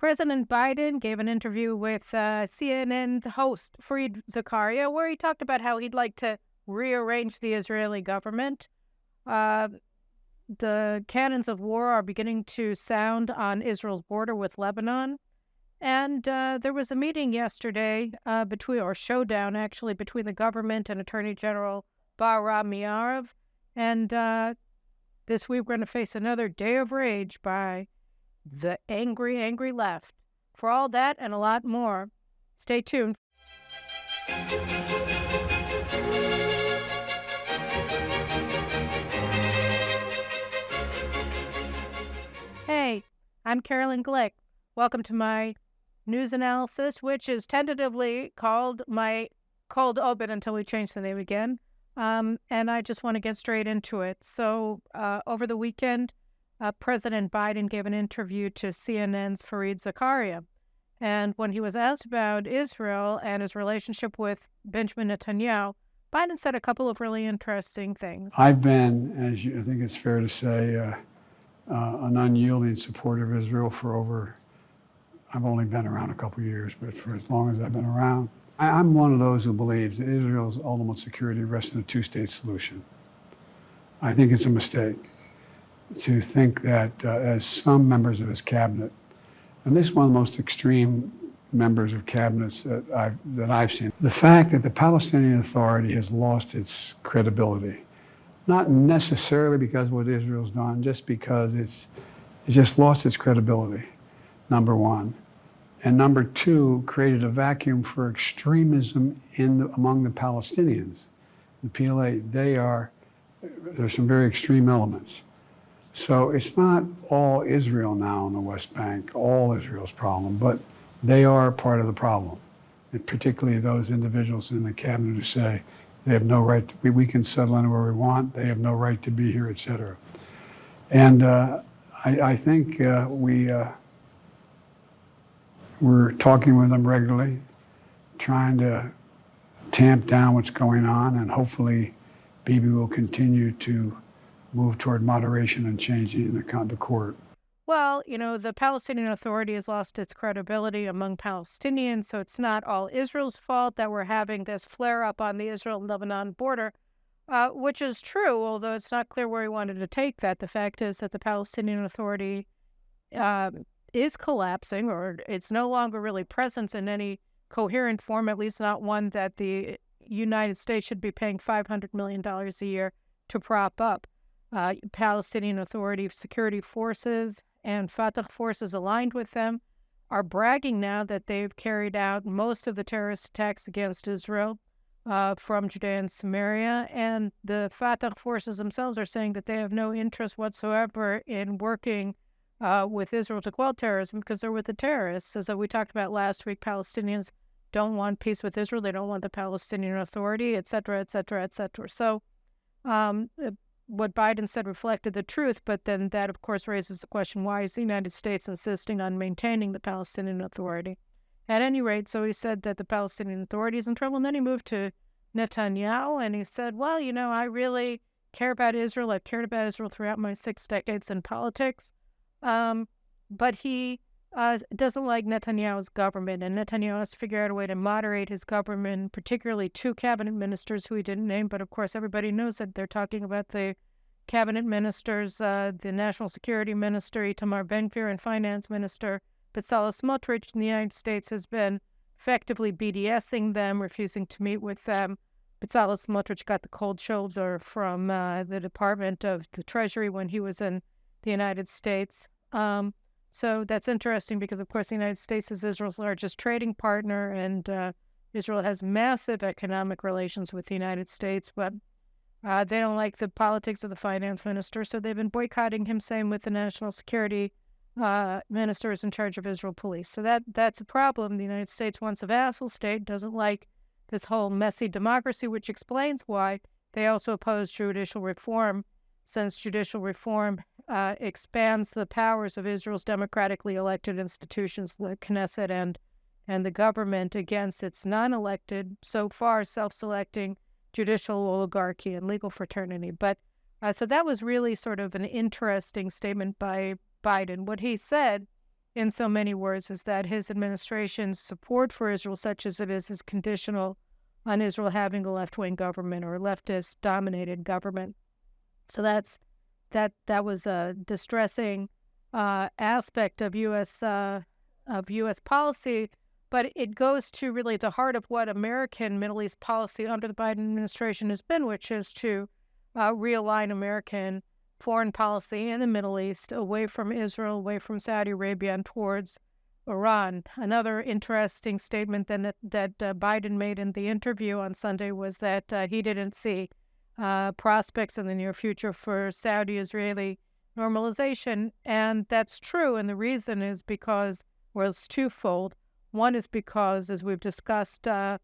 President Biden gave an interview with CNN's host, Fareed Zakaria, where he talked about how he'd like to rearrange the Israeli government. Uh, the cannons of war are beginning to sound on Israel's border with Lebanon. And there was a meeting yesterday showdown actually, between the government and Attorney General Bahram Miyarev. And this week we're going to face another day of rage by the angry, angry left. For all that and a lot more, stay tuned. Hey, I'm Carolyn Glick. Welcome to my news analysis, which is tentatively called my cold open until we change the name again. And I just want to get straight into it. So over the weekend, President Biden gave an interview to CNN's Fareed Zakaria. And when he was asked about Israel and his relationship with Benjamin Netanyahu, Biden said a couple of really interesting things. I've been, I think it's fair to say, an unyielding supporter of Israel I've only been around a couple of years, but for as long as I've been around. I'm one of those who believes that Israel's ultimate security rests in a two-state solution. I think it's a mistake to think that as some members of his cabinet, and this is one of the most extreme members of cabinets that I've seen, the fact that the Palestinian Authority has lost its credibility, not necessarily because of what Israel's done, just because it's just lost its credibility, number one. And number two, created a vacuum for extremism among the Palestinians. The PLA, there's some very extreme elements. So it's not all Israel now in the West Bank, all Israel's problem, but they are part of the problem. And particularly those individuals in the cabinet who say they have no right, we can settle anywhere we want, they have no right to be here, et cetera. And I think we're talking with them regularly, trying to tamp down what's going on, and hopefully Bibi will continue to move toward moderation and changing the court. Well, the Palestinian Authority has lost its credibility among Palestinians, so it's not all Israel's fault that we're having this flare-up on the Israel-Lebanon border, which is true, although it's not clear where he wanted to take that. The fact is that the Palestinian Authority is collapsing, or it's no longer really present in any coherent form, at least not one that the United States should be paying $500 million a year to prop up. Palestinian Authority security forces and Fatah forces aligned with them are bragging now that they've carried out most of the terrorist attacks against Israel from Judea and Samaria, and the Fatah forces themselves are saying that they have no interest whatsoever in working with Israel to quell terrorism because they're with the terrorists. As we talked about last week, Palestinians don't want peace with Israel. They don't want the Palestinian Authority, et cetera, et cetera, et cetera. So what Biden said reflected the truth, but then that, of course, raises the question, why is the United States insisting on maintaining the Palestinian Authority? At any rate, so he said that the Palestinian Authority is in trouble, and then he moved to Netanyahu, and he said, well, I really care about Israel. I've cared about Israel throughout my 6 decades in politics. But he doesn't like Netanyahu's government, and Netanyahu has to figure out a way to moderate his government, particularly 2 cabinet ministers who he didn't name. But of course, everybody knows that they're talking about the cabinet ministers, the national security minister, Itamar Ben-Gvir, and finance minister, Bezalel Smotrich in the United States has been effectively BDSing them, refusing to meet with them. Bezalel Smotrich got the cold shoulder from the Department of the Treasury when he was in the United States. So that's interesting because, of course, the United States is Israel's largest trading partner, and Israel has massive economic relations with the United States, but they don't like the politics of the finance minister, so they've been boycotting him, same with the national security ministers in charge of Israel police. So that's a problem. The United States wants a vassal state, doesn't like this whole messy democracy, which explains why they also oppose judicial reform, since judicial reform expands the powers of Israel's democratically elected institutions, the Knesset and the government, against its non-elected, so far self-selecting judicial oligarchy and legal fraternity. But so that was really sort of an interesting statement by Biden. What he said in so many words, is that his administration's support for Israel, such as it is conditional on Israel having a left-wing government or a leftist-dominated government. So that was a distressing aspect of U.S. Policy, but it goes to really the heart of what American Middle East policy under the Biden administration has been, which is to realign American foreign policy in the Middle East away from Israel, away from Saudi Arabia, and towards Iran. Another interesting statement that Biden made in the interview on Sunday was that he didn't see prospects in the near future for Saudi-Israeli normalization, and that's true. And the reason is because, well, it's twofold. One is because, as we've discussed on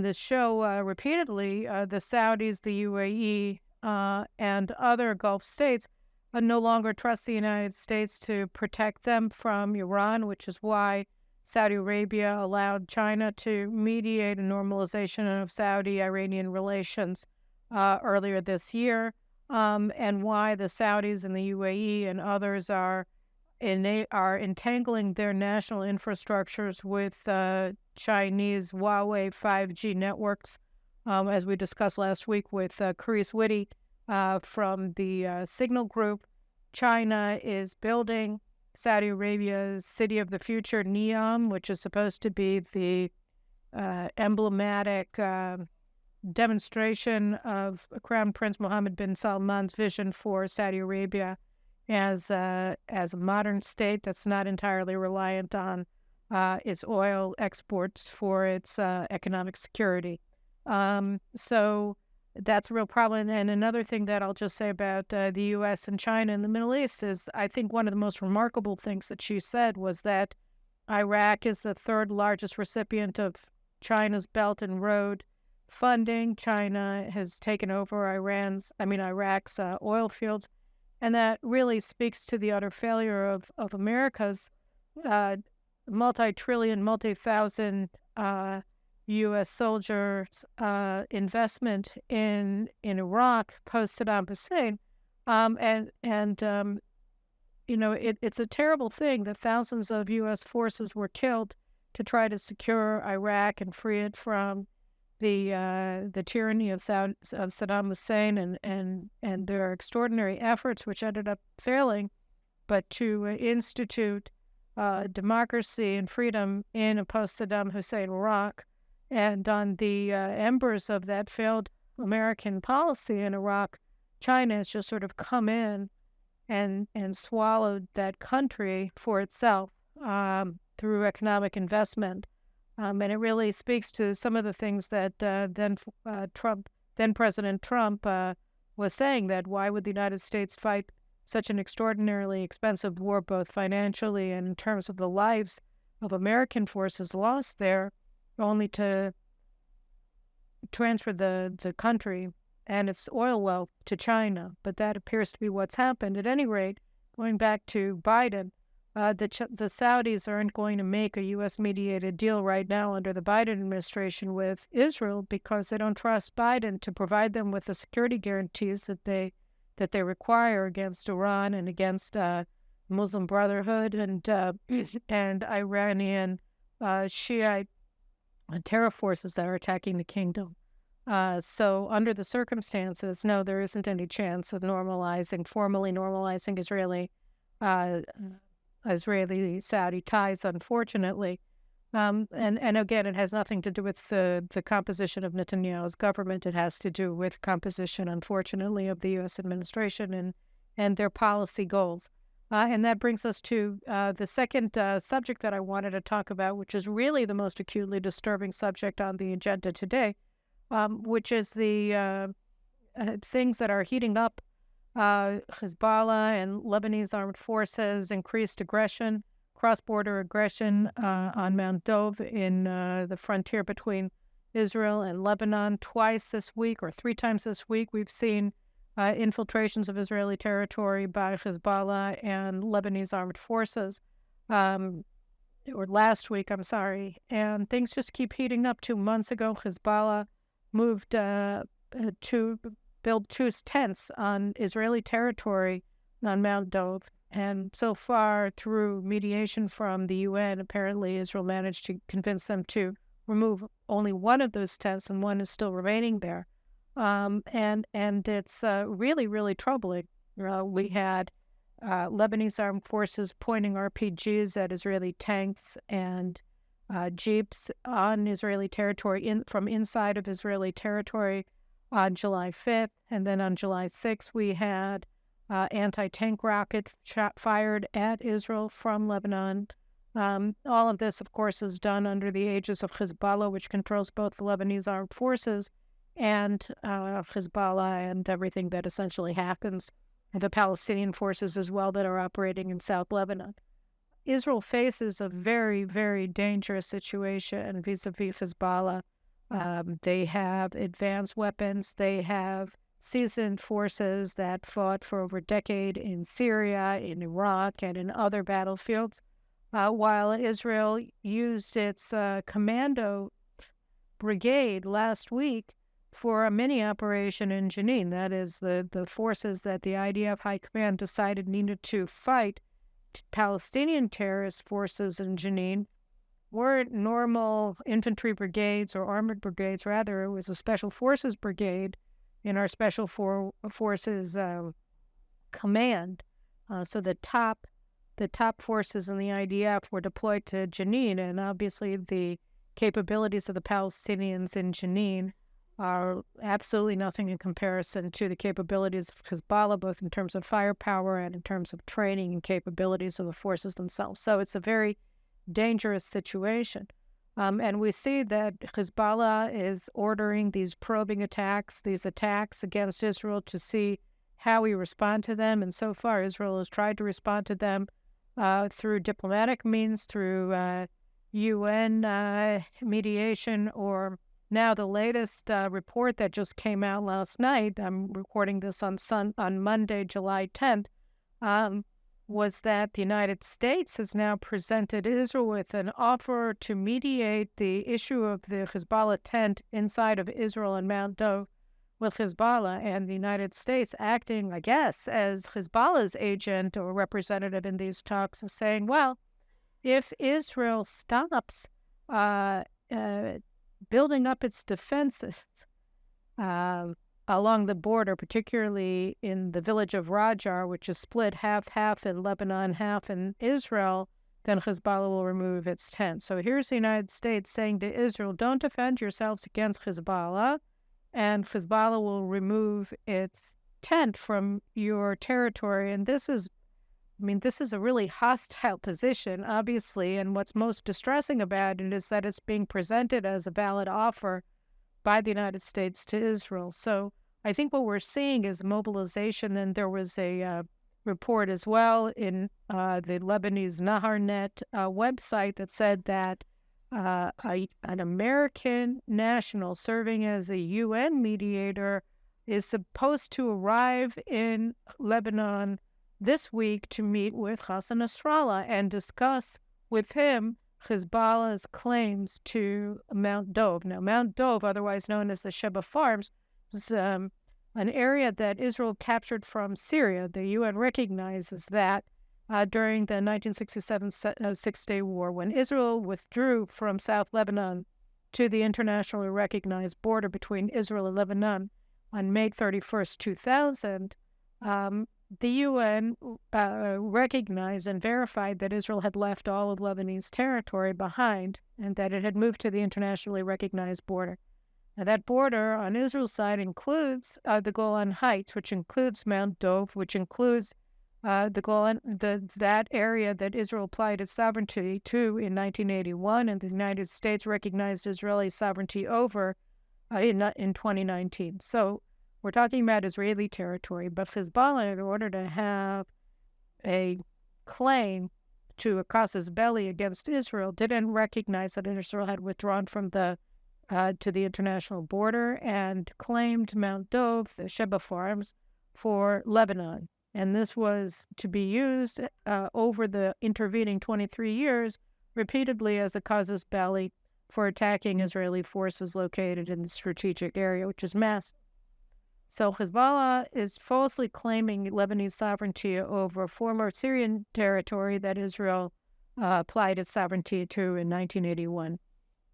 this show repeatedly, the Saudis, the UAE, and other Gulf states no longer trust the United States to protect them from Iran, which is why Saudi Arabia allowed China to mediate a normalization of Saudi-Iranian relations earlier this year, and why the Saudis and the UAE and others are entangling their national infrastructures with Chinese Huawei 5G networks, as we discussed last week with Chris Whitty from the Signal Group. China is building Saudi Arabia's city of the future, Neom, which is supposed to be the emblematic demonstration of Crown Prince Mohammed bin Salman's vision for Saudi Arabia as a modern state that's not entirely reliant on its oil exports for its economic security. So that's a real problem. And another thing that I'll just say about the U.S. and China in the Middle East is I think one of the most remarkable things that she said was that Iraq is the third largest recipient of China's Belt and Road funding. China has taken over Iraq's oil fields. And that really speaks to the utter failure of America's multi-trillion, multi-thousand U.S. soldiers' investment in Iraq post Saddam Hussein, it's a terrible thing that thousands of U.S. forces were killed to try to secure Iraq and free it from the tyranny of Saddam Hussein and their extraordinary efforts, which ended up failing, but to institute democracy and freedom in a post-Saddam Hussein Iraq. And on the embers of that failed American policy in Iraq, China has just sort of come in and swallowed that country for itself through economic investment. And it really speaks to some of the things that then President Trump was saying, that why would the United States fight such an extraordinarily expensive war, both financially and in terms of the lives of American forces lost there, only to transfer the country and its oil wealth to China. But that appears to be what's happened. At any rate, going back to Biden, the Saudis aren't going to make a U.S.-mediated deal right now under the Biden administration with Israel because they don't trust Biden to provide them with the security guarantees that they require against Iran and against Muslim Brotherhood and Iranian Shiite terror forces that are attacking the kingdom. So under the circumstances, no, there isn't any chance of formally normalizing Israeli-Saudi ties, unfortunately. And again, it has nothing to do with the composition of Netanyahu's government. It has to do with composition, unfortunately, of the U.S. administration and their policy goals. And that brings us to the second subject that I wanted to talk about, which is really the most acutely disturbing subject on the agenda today, which is the things that are heating up. Hezbollah and Lebanese armed forces increased aggression, cross-border aggression on Mount Dov in the frontier between Israel and Lebanon twice this week, or 3 times this week. We've seen infiltrations of Israeli territory by Hezbollah and Lebanese armed forces, or last week, I'm sorry. And things just keep heating up. 2 months ago, Hezbollah moved to build 2 tents on Israeli territory on Mount Dov. And so far, through mediation from the UN, apparently Israel managed to convince them to remove only one of those tents, and one is still remaining there. And it's really, really troubling. We had Lebanese armed forces pointing RPGs at Israeli tanks and jeeps on Israeli territory from inside of Israeli territory on July 5th. And then on July 6th, we had anti-tank rockets fired at Israel from Lebanon. All of this, of course, is done under the aegis of Hezbollah, which controls both the Lebanese armed forces and Hezbollah and everything that essentially happens, and the Palestinian forces as well that are operating in South Lebanon. Israel faces a very, very dangerous situation vis-a-vis Hezbollah. They have advanced weapons. They have seasoned forces that fought for over a decade in Syria, in Iraq, and in other battlefields, while Israel used its commando brigade last week for a mini operation in Jenin. That is the forces that the IDF High Command decided needed to fight Palestinian terrorist forces in Jenin weren't normal infantry brigades or armored brigades. Rather, it was a special forces brigade in our special forces command. So the top forces in the IDF were deployed to Jenin, and obviously the capabilities of the Palestinians in Jenin are absolutely nothing in comparison to the capabilities of Hezbollah, both in terms of firepower and in terms of training and capabilities of the forces themselves. So it's a very dangerous situation. And we see that Hezbollah is ordering these probing attacks, these attacks against Israel to see how we respond to them. And so far, Israel has tried to respond to them through diplomatic means, through UN mediation, or now the latest report that just came out last night, I'm recording this on Monday, July 10th, was that the United States has now presented Israel with an offer to mediate the issue of the Hezbollah tent inside of Israel and Mount Dov with Hezbollah, and the United States acting, I guess, as Hezbollah's agent or representative in these talks, is saying, well, if Israel stops building up its defenses along the border, particularly in the village of Rajar, which is split half in Lebanon, half in Israel, then Hezbollah will remove its tent. So here's the United States saying to Israel, don't defend yourselves against Hezbollah, and Hezbollah will remove its tent from your territory. And this is a really hostile position, obviously, and what's most distressing about it is that it's being presented as a valid offer by the United States to Israel. So I think what we're seeing is mobilization, and there was a report as well in the Lebanese Naharnet website that said that an American national serving as a UN mediator is supposed to arrive in Lebanon this week to meet with Hassan Nasrallah and discuss with him Hezbollah's claims to Mount Dov. Now, Mount Dov, otherwise known as the Sheba Farms, is an area that Israel captured from Syria. The UN recognizes that during the 1967 Six-Day War, when Israel withdrew from South Lebanon to the internationally recognized border between Israel and Lebanon on May 31st, 2000, the UN recognized and verified that Israel had left all of Lebanese territory behind and that it had moved to the internationally recognized border. And that border on Israel's side includes the Golan Heights, which includes Mount Dov, which includes the Golan, that area that Israel applied its sovereignty to in 1981, and the United States recognized Israeli sovereignty over in 2019. So we're talking about Israeli territory, but Hezbollah, in order to have a claim to a casus belli against Israel, didn't recognize that Israel had withdrawn from to the international border and claimed Mount Dov, the Sheba Farms, for Lebanon. And this was to be used over the intervening 23 years repeatedly as a casus belli for attacking Israeli forces located in the strategic area, which is massive. So Hezbollah is falsely claiming Lebanese sovereignty over former Syrian territory that Israel applied its sovereignty to in 1981.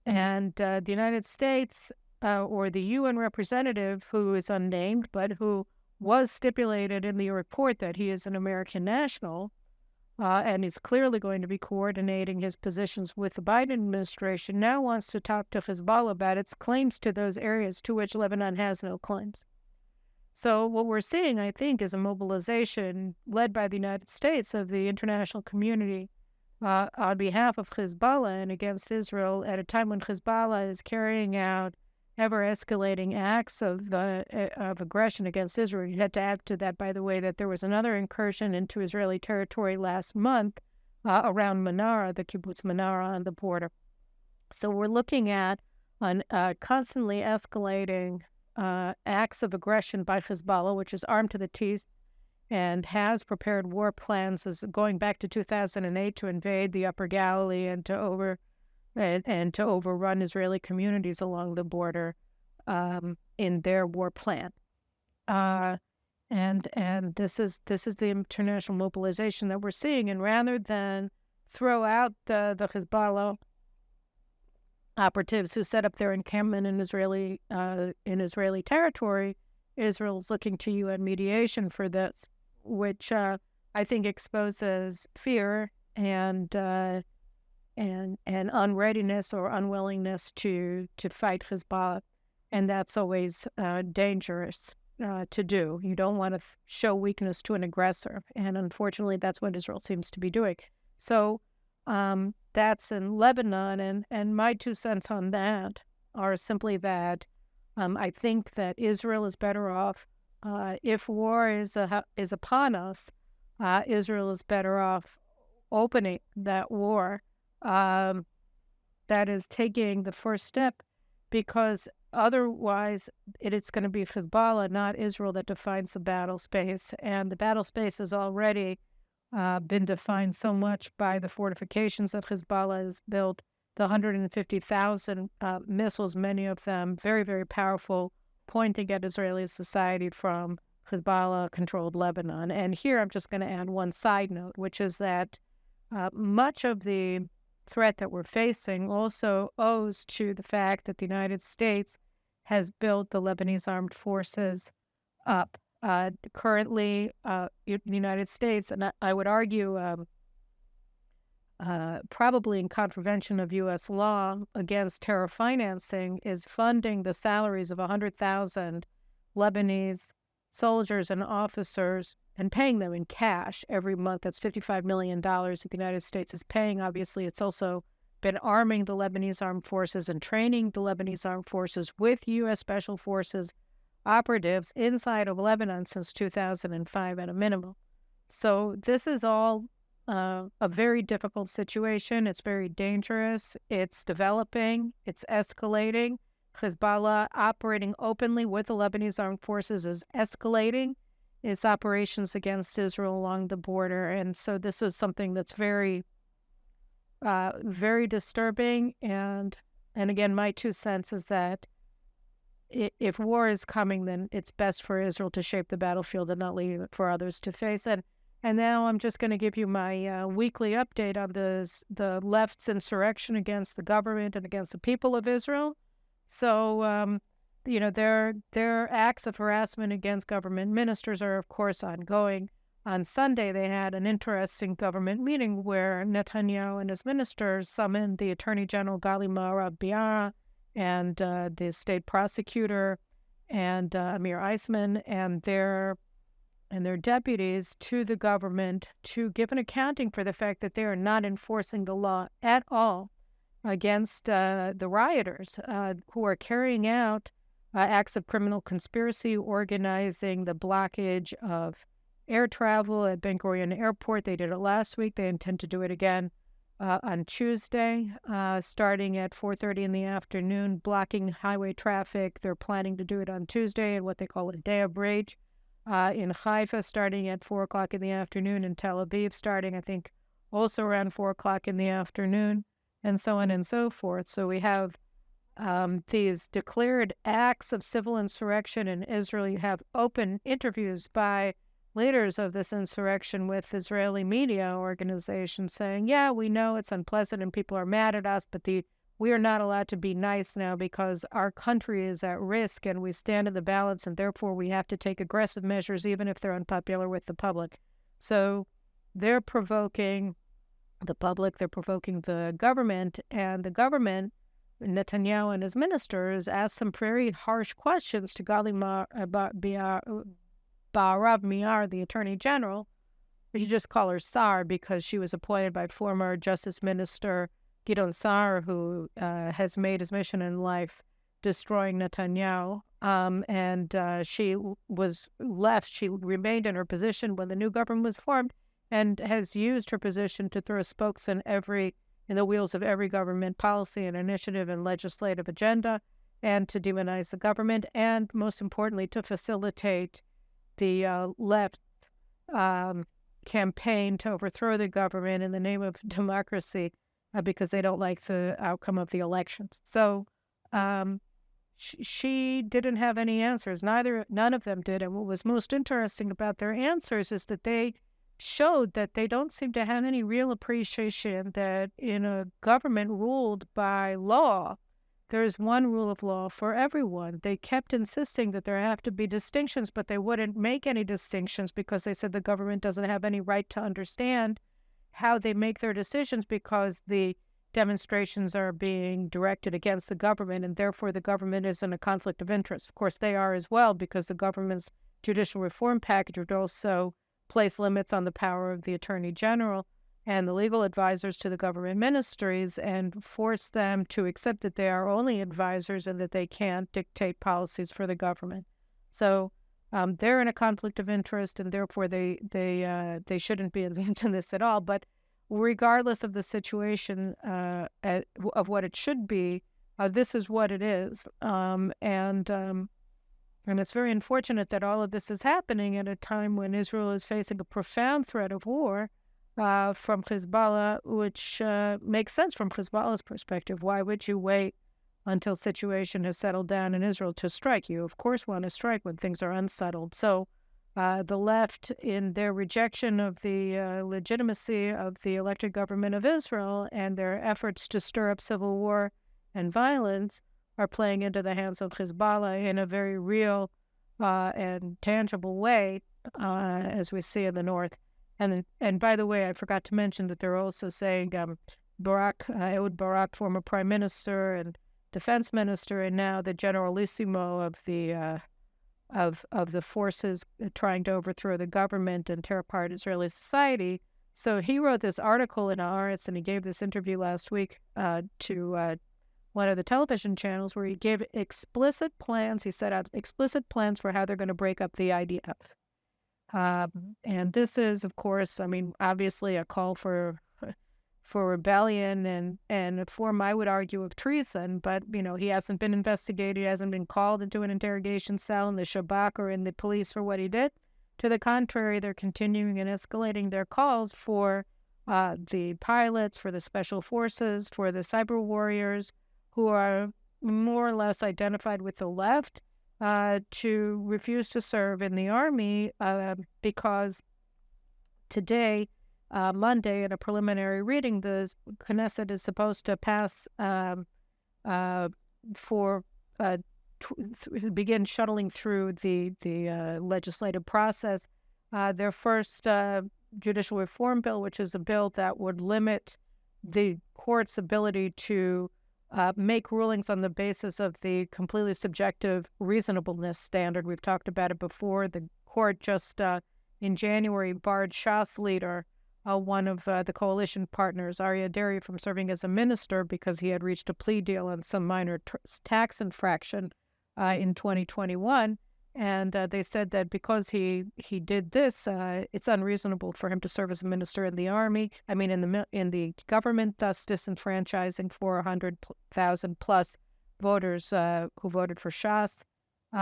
And the United States or the UN representative, who is unnamed, but who was stipulated in the report that he is an American national, and is clearly going to be coordinating his positions with the Biden administration, now wants to talk to Hezbollah about its claims to those areas to which Lebanon has no claims. So what we're seeing, I think, is a mobilization led by the United States of the international community on behalf of Hezbollah and against Israel at a time when Hezbollah is carrying out ever-escalating acts of aggression against Israel. You had to add to that, by the way, that there was another incursion into Israeli territory last month around Manara, the kibbutz Manara on the border. So we're looking at constantly escalating acts of aggression by Hezbollah, which is armed to the teeth and has prepared war plans as going back to 2008 to invade the Upper Galilee and to overrun Israeli communities along the border in their war plan. And this is the international mobilization that we're seeing. And rather than throw out the Hezbollah operatives who set up their encampment in Israeli territory, Israel's looking to UN mediation for this, which I think exposes fear and unreadiness or unwillingness to fight Hezbollah, and that's always dangerous to do. You don't want to show weakness to an aggressor, and unfortunately, that's what Israel seems to be doing. So that's in Lebanon, and my 2 cents on that are simply that I think that Israel is better off if war is upon us. Israel is better off opening that war. That is taking the first step, because otherwise it's going to be Hezbollah, not Israel, that defines the battle space. And the battle space has already been defined so much by the fortifications that Hezbollah has built, the 150,000 missiles, many of them very, very powerful, pointing at Israeli society from Hezbollah-controlled Lebanon. And here I'm just going to add one side note, which is that much of the threat that we're facing also owes to the fact that the United States has built the Lebanese armed forces up. Currently, the United States, and I would argue probably in contravention of U.S. law against terror financing, is funding the salaries of 100,000 Lebanese soldiers and officers and paying them in cash every month. That's $55 million that the United States is paying. Obviously, it's also been arming the Lebanese armed forces and training the Lebanese armed forces with U.S. Special Forces operatives inside of Lebanon since 2005 at a minimum. So this is all a very difficult situation. It's very dangerous. It's developing. It's escalating. Hezbollah operating openly with the Lebanese armed forces is escalating its operations against Israel along the border. And so this is something that's very, very disturbing. And again, my 2 cents is that if war is coming, then it's best for Israel to shape the battlefield and not leave it for others to face. And now I'm just going to give you my weekly update on the left's insurrection against the government and against the people of Israel. So, their acts of harassment against government ministers are, of course, ongoing. On Sunday, they had an interesting government meeting where Netanyahu and his ministers summoned the Attorney General Gali Marabiara and the state prosecutor and Amir Eisman and their deputies to the government to give an accounting for the fact that they are not enforcing the law at all against the rioters who are carrying out acts of criminal conspiracy, organizing the blockage of air travel at Ben Gurion Airport. They did it last week. They intend to do it again on Tuesday, starting at 4:30 in the afternoon, blocking highway traffic. They're planning to do it on Tuesday in what they call a day of rage. In Haifa, starting at 4 o'clock in the afternoon, in Tel Aviv, starting, I think, also around 4 o'clock in the afternoon, and so on and so forth. So we have these declared acts of civil insurrection in Israel. You have open interviews by leaders of this insurrection with Israeli media organizations saying, yeah, we know it's unpleasant and people are mad at us, but we are not allowed to be nice now because our country is at risk and we stand in the balance, and therefore we have to take aggressive measures even if they're unpopular with the public. So they're provoking the public, they're provoking the government, and the government, Netanyahu and his ministers, asked some very harsh questions to Gali Ba'arav Miar, the Attorney General. You just call her Sar because she was appointed by former Justice Minister Gideon Sar, who has made his mission in life destroying Netanyahu. She was left. She remained in her position when the new government was formed and has used her position to throw spokes in the wheels of every government policy and initiative and legislative agenda, and to demonize the government, and most importantly, to facilitate the left campaign to overthrow the government in the name of democracy because they don't like the outcome of the elections. So she didn't have any answers. None of them did. And what was most interesting about their answers is that they showed that they don't seem to have any real appreciation that in a government ruled by law, there is one rule of law for everyone. They kept insisting that there have to be distinctions, but they wouldn't make any distinctions because they said the government doesn't have any right to understand how they make their decisions because the demonstrations are being directed against the government, and therefore the government is in a conflict of interest. Of course, they are as well, because the government's judicial reform package would also place limits on the power of the Attorney General and the legal advisors to the government ministries and force them to accept that they are only advisors and that they can't dictate policies for the government. So they're in a conflict of interest, and therefore they shouldn't be involved in this at all. But regardless of the situation of what it should be, this is what it is. And it's very unfortunate that all of this is happening at a time when Israel is facing a profound threat of war from Hezbollah, which makes sense from Hezbollah's perspective. Why would you wait until situation has settled down in Israel to strike? You, of course, want to strike when things are unsettled. So the left, in their rejection of the legitimacy of the elected government of Israel and their efforts to stir up civil war and violence, are playing into the hands of Hezbollah in a very real and tangible way, as we see in the north. And by the way, I forgot to mention that they're also saying Ehud Barak, former prime minister and defense minister, and now the generalissimo of the forces trying to overthrow the government and tear apart Israeli society. So he wrote this article in Haaretz, and he gave this interview last week to one of the television channels where he gave explicit plans. He set out explicit plans for how they're going to break up the IDF. And this is, of course, obviously a call for rebellion and a form, I would argue, of treason. But, he hasn't been investigated. He hasn't been called into an interrogation cell in the Shabak or in the police for what he did. To the contrary, they're continuing and escalating their calls for the pilots, for the special forces, for the cyber warriors, who are more or less identified with the left, to refuse to serve in the army because today, Monday, in a preliminary reading, the Knesset is supposed to pass begin shuttling through the legislative process their first judicial reform bill, which is a bill that would limit the court's ability to make rulings on the basis of the completely subjective reasonableness standard. We've talked about it before. The court just in January barred Shas leader, one of the coalition partners, Aryeh Deri, from serving as a minister because he had reached a plea deal on some minor tax infraction in 2021. And they said that because he did this, it's unreasonable for him to serve as a minister in the army. In the government, thus disenfranchising 400,000 plus voters who voted for Shas,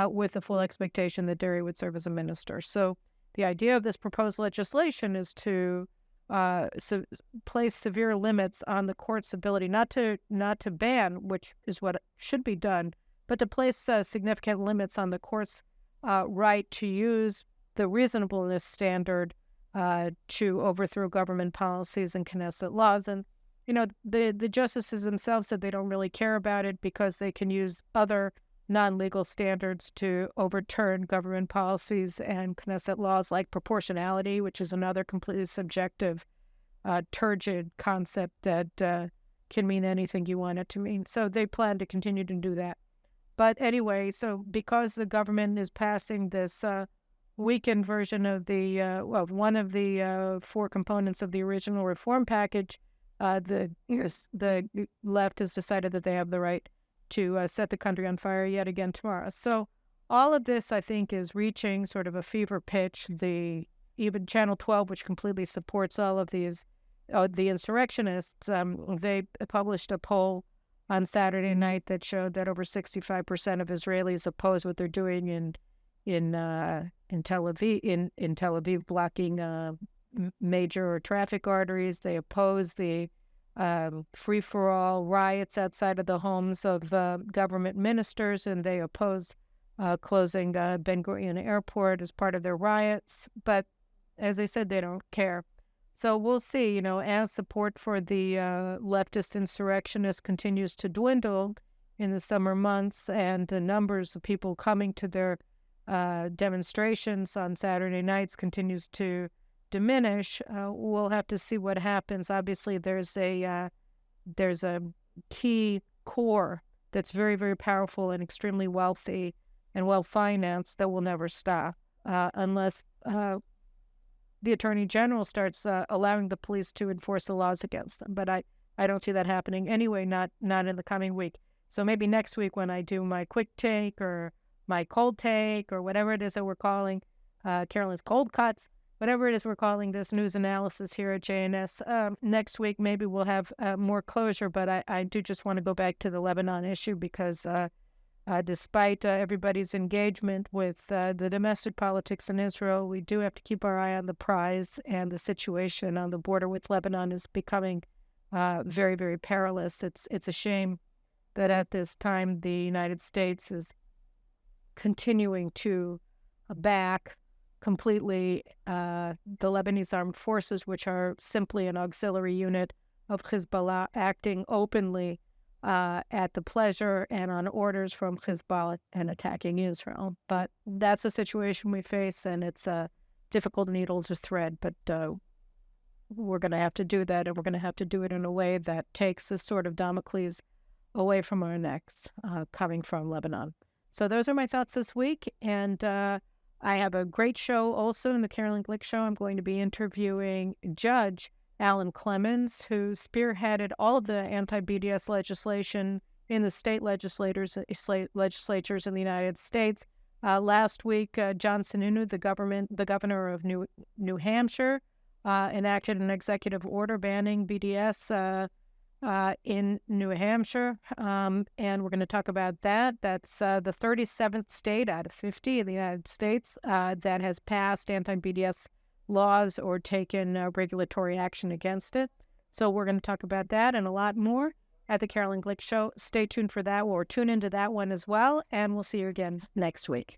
with the full expectation that Deri would serve as a minister. So the idea of this proposed legislation is to place severe limits on the court's ability not to ban, which is what should be done, but to place significant limits on the court's right to use the reasonableness standard to overthrow government policies and Knesset laws. And the justices themselves said they don't really care about it because they can use other non-legal standards to overturn government policies and Knesset laws, like proportionality, which is another completely subjective, turgid concept that can mean anything you want it to mean. So they plan to continue to do that. But anyway, so because the government is passing this weakened version of one of the four components of the original reform package, the left has decided that they have the right to set the country on fire yet again tomorrow. So all of this, I think, is reaching sort of a fever pitch. Even Channel 12, which completely supports all of these, the insurrectionists, they published a poll on Saturday night that showed that over 65% of Israelis oppose what they're doing in Tel Aviv, blocking major traffic arteries. They oppose the free-for-all riots outside of the homes of government ministers, and they oppose closing Ben Gurion Airport as part of their riots. But as I said, they don't care. So we'll see, as support for the leftist insurrectionists continues to dwindle in the summer months and the numbers of people coming to their demonstrations on Saturday nights continues to diminish, we'll have to see what happens. Obviously, there's a key core that's very, very powerful and extremely wealthy and well-financed that will never stop unless the Attorney General starts allowing the police to enforce the laws against them. But I don't see that happening anyway, not in the coming week. So maybe next week when I do my quick take or my cold take or whatever it is that we're calling Carolyn's cold cuts, whatever it is we're calling this news analysis here at JNS, next week maybe we'll have more closure. But I do just want to go back to the Lebanon issue because despite everybody's engagement with the domestic politics in Israel, we do have to keep our eye on the prize, and the situation on the border with Lebanon is becoming very, very perilous. It's a shame that at this time the United States is continuing to back completely the Lebanese armed forces, which are simply an auxiliary unit of Hezbollah, acting openly at the pleasure and on orders from Hezbollah and attacking Israel. But that's a situation we face, and it's a difficult needle to thread. But we're going to have to do that, and we're going to have to do it in a way that takes this sort of Damocles away from our necks, coming from Lebanon. So those are my thoughts this week, and I have a great show also in the Carolyn Glick Show. I'm going to be interviewing Judge Alan Clemens, who spearheaded all of the anti-BDS legislation in the state legislatures in the United States. Last week, John Sununu, the governor of New Hampshire, enacted an executive order banning BDS in New Hampshire, and we're going to talk about that. That's the 37th state out of 50 in the United States that has passed anti-BDS laws or taken regulatory action against it. So we're going to talk about that and a lot more at the Carolyn Glick Show. Stay tuned for that, or tune into that one as well, and we'll see you again next week.